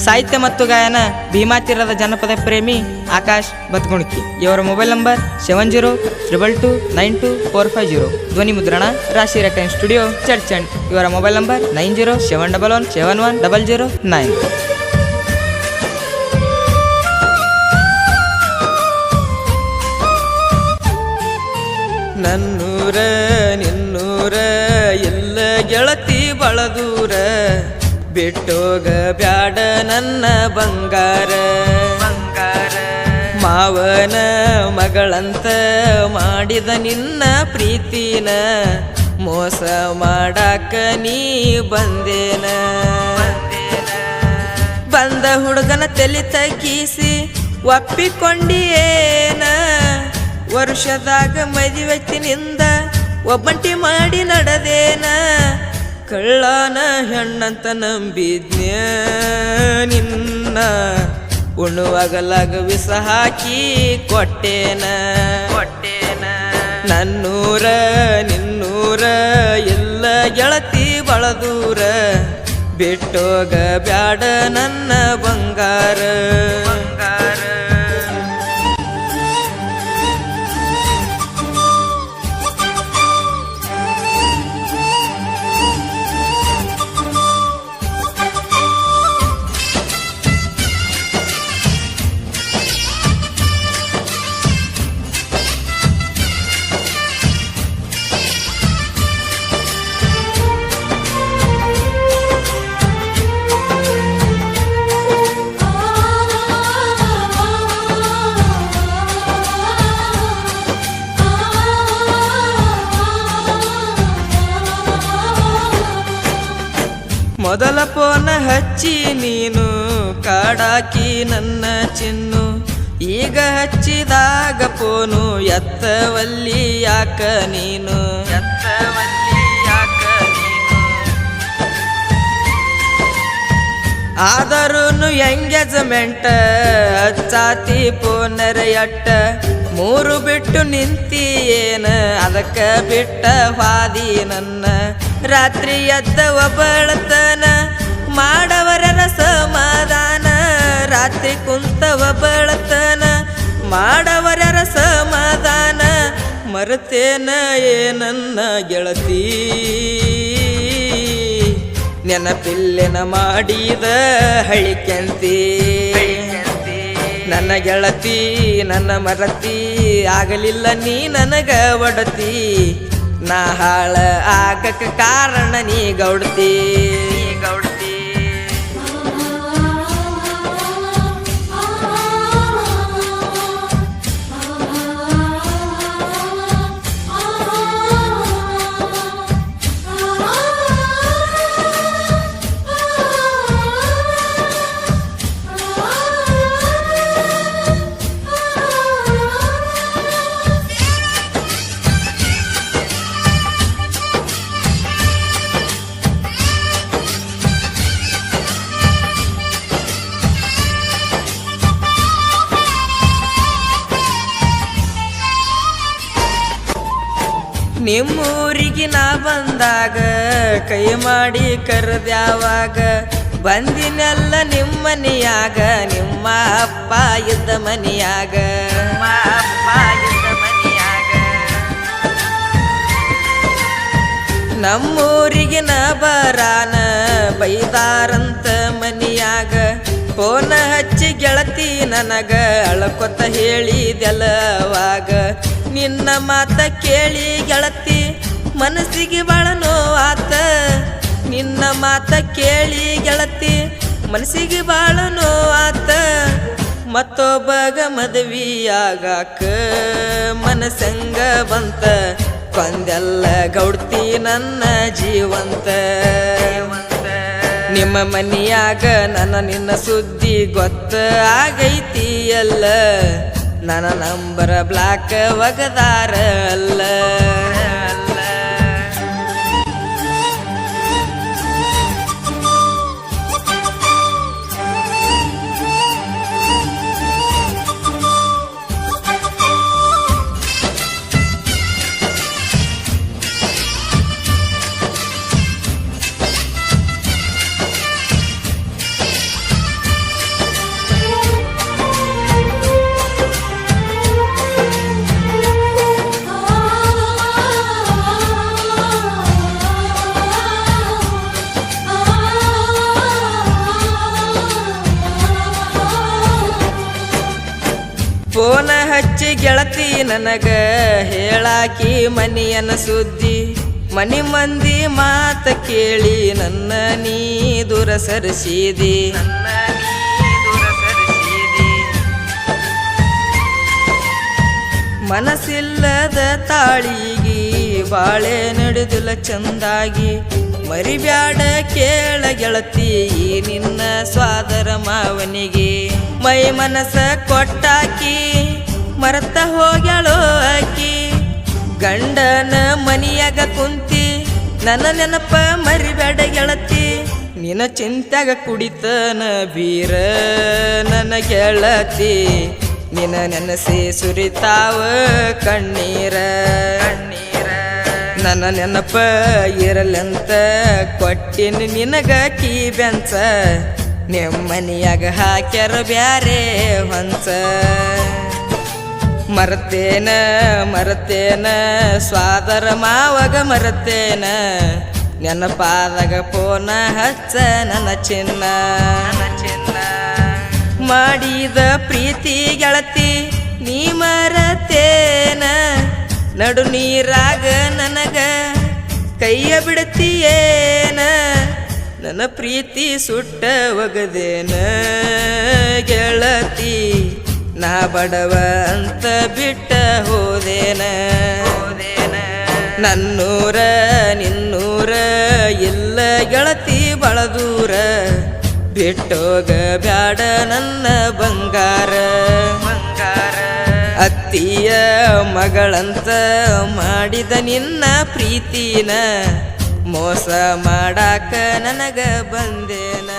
ಸಾಹಿತ್ಯ ಮತ್ತು ಗಾಯನ ಭೀಮಾತೀರದ ಜನಪದ ಪ್ರೇಮಿ ಆಕಾಶ್ ಬತ್ಗುಣಿಕಿ. ಇವರ ಮೊಬೈಲ್ ನಂಬರ್ 7022292450. ಧ್ವನಿ ಮುದ್ರಣ ರಾಶಿ ರೆಕಾರ್ಡಿಂಗ್ ಸ್ಟುಡಿಯೋ ಚಡ್ಚಂಡ್. ಇವರ ಮೊಬೈಲ್ ನಂಬರ್ 9071171009. ನನ್ನೂರ ನಿನ್ನೂರ ಎಲ್ಲ ಗೆಳತಿ ಬಳದೂರ, ಬಿಟ್ಟೋಗ ಬ್ಯಾಡ ನನ್ನ ಬಂಗಾರ. ಮಾವನ ಮಗಳಂತ ಮಾಡಿದ ನಿನ್ನ ಪ್ರೀತಿನ ಮೋಸ ಮಾಡಾಕ ನೀ ಬಂದೇನ. ಬಂದ ಹುಡುಗನ ತಲೆ ತಗ್ಗಿಸಿ ಒಪ್ಪಿಕೊಂಡಿಯೇನ. ವರ್ಷದಾಗ ಮದುವೆತ್ತಿನಿಂದ ಒಬ್ಬಂಟಿ ಮಾಡಿ ನಡೆದೇನ. ಕಳ್ಳನ ಹೆಣ್ಣಂತ ನಂಬಿದ್ನ್ಯ ನಿನ್ನ, ಉಣ್ಣುವಾಗಲಾಗ ವಿಷ ಹಾಕಿ ಕೊಟ್ಟೇನ. ನನ್ನೂರ ನಿನ್ನೂರ ಎಲ್ಲ ಗೆಳತಿ ಬಳದೂರ, ಬಿಟ್ಟೋಗ ಬ್ಯಾಡ ನನ್ನ ಬಂಗಾರ. ಮೊದಲ ಪೋನ ಹಚ್ಚಿ ನೀನು ಕಾಡಾಕಿ ನನ್ನ ಚಿನ್ನು, ಈಗ ಹಚ್ಚಿದಾಗ ಪೋನು ಎತ್ತವಲ್ಲಿ ಯಾಕ ನೀನು. ಆದರೂನು ಎಂಗೇಜ್ಮೆಂಟ್ ಹಚ್ಚಾತಿ ಪೋನರ ಎಟ್ಟ, ಮೂರು ಬಿಟ್ಟು ನಿಂತಿ ಏನ ಅದಕ್ಕ ಬಿಟ್ಟ ಹಾದಿ ನನ್ನ. ರಾತ್ರಿ ಎದ್ದ ಒಬ್ಬಳತನ ಮಾಡವರರ ಸಮಾಧಾನ, ರಾತ್ರಿ ಕುಂತ ಒಬ್ಬಳತನ ಮಾಡವರರ ಸಮಾಧಾನ. ಮರೆತೇನ ಏನನ್ನ ಗೆಳತಿ, ನೆನಪಿಲ್ಲೆನ ಮಾಡಿದ ಹಳಿಕೆಂತಿ. ನನ್ನ ಗೆಳತಿ ನನ್ನ ಮರತಿ, ಆಗಲಿಲ್ಲ ನೀ ನನಗ ಒಡತಿ. ನಾ ಹಾಳ ಆಗಕ ಕಾರಣ ನೀ ಗೌಡತಿ. ನಿಮ್ಮೂರಿಗೆ ನಾ ಬಂದಾಗ ಕೈ ಮಾಡಿ ಕರೆದ್ಯಾವಾಗ, ಬಂದಿನೆಲ್ಲ ನಿಮ್ಮನಿಯಾಗ ನಿಮ್ಮ ಅಪ್ಪ ಇದ್ದ ಮನಿಯಾಗ. ನಮ್ಮೂರಿಗೆ ನಾ ಬರಾನ ಬೈದಾರಂತ ಮನಿಯಾಗ, ಫೋನ ಹಚ್ಚಿ ಗೆಳತಿ ನನಗ ಅಳಕೊತ್ತ ಹೇಳಿದೆಲ್ಲವಾಗ. ನಿನ್ನ ಮಾತ ಕೇಳಿ ಗೆಳತಿ ಮನಸ್ಸಿಗೆ ಬಾಳ ನೋವಾತ. ನಿನ್ನ ಮಾತ ಕೇಳಿ ಗೆಳತಿ ಮನಸ್ಸಿಗೆ ಬಾಳ ನೋವಾತ. ಮತ್ತೊಬ್ಬಗ ಮದುವೆಯಾಗಾಕ ಮನಸ್ಸಂಗ ಬಂತ, ಕೊಂದೆಲ್ಲ ಗೌಡ್ತಿ ನನ್ನ ಜೀವಂತ. ನಿಮ್ಮ ಮನಿಯಾಗ ನನ್ನ ನಿನ್ನ ಸುದ್ದಿ ಗೊತ್ತ ಆಗೈತಿ ಅಲ್ಲ, ನನ್ನ ನಂಬರ ಬ್ಲಾಕ್ ಒಗದಾರ ಅಲ್ಲ. ಗೆಳತಿ ನನಗ ಹೇಳಾಕಿ ಮನಿಯನ ಸುದ್ದಿ ಮನಿ ಮಂದಿ ಮಾತ ಕೇಳಿ ನನ್ನ ನೀ ದೂರ ಸರಿಸಿದಿ ಮನಸ್ಸಿಲ್ಲದ ತಾಳಿಗಿ ಬಾಳೆ ನಡೆದಿಲ್ಲ ಚಂದಾಗಿ ಮರಿಬ್ಯಾಡ ಕೇಳ ಗೆಳತಿ ನಿನ್ನ ಸ್ವಾದರ ಮಾವನಿಗೆ ಮೈ ಮನಸ ಕೊಟ್ಟಾಕಿ ಮರತ ಹೋಗ್ಯಾಳೋ ಆಕಿ ಗಂಡನ ಮನಿಯಾಗ ಕುಂತಿ ನನ್ನ ನೆನಪ ಮರಿಬ್ಯಾಡ ಗೆಳತಿ ನಿನ್ನ ಚಿಂತ್ಯಾಗ ಕುಡಿತನ ಬೀರ ನನ್ನ ಗೆಳತಿ ನಿನ್ನ ನೆನಸಿ ಸುರಿತಾವ ಕಣ್ಣೀರ ನನ್ನ ನೆನಪ ಇರಲಂತ ಕೊಟ್ಟಿನ ನಿನಗ ಕೀ ಬೆಂಚ ನಿಮ್ಮನಿಯಾಗ ಹಾಕ್ಯಾರ ಬ್ಯಾರೆ ಹೊಂಚ ಮರತೇನ ಸ್ವಾದರ ಮಾವಾಗ ಮರತೇನ ನೆನಪಾದಾಗ ಪೋನ ಹಚ್ಚ ನನ್ನ ಚಿನ್ನ ಮಾಡಿದ ಪ್ರೀತಿ ಗೆಳತಿ ನೀ ಮರತೇನ ನಡು ನೀರಾಗ ನನಗ ಕೈಯ ಬಿಡ್ತೀಯೇನ ನನ್ನ ಪ್ರೀತಿ ಸುಟ್ಟ ಒಗದೇನ ಗೆಳತಿ ನಾ ಬಡವ ಅಂತ ಬಿಟ್ಟ ಹೋದೇನ ನನ್ನೂರ ನಿನ್ನೂರ ಇಲ್ಲ ಗೆಳತಿ ಬಳ ದೂರ ಬಿಟ್ಟೋಗ ಬ್ಯಾಡ ನನ್ನ ಬಂಗಾರ ಅತ್ತಿಯ ಮಗಳಂತ ಮಾಡಿದ ನಿನ್ನ ಪ್ರೀತಿನ ಮೋಸ ಮಾಡಾಕ ನನಗ ಬಂದೇನ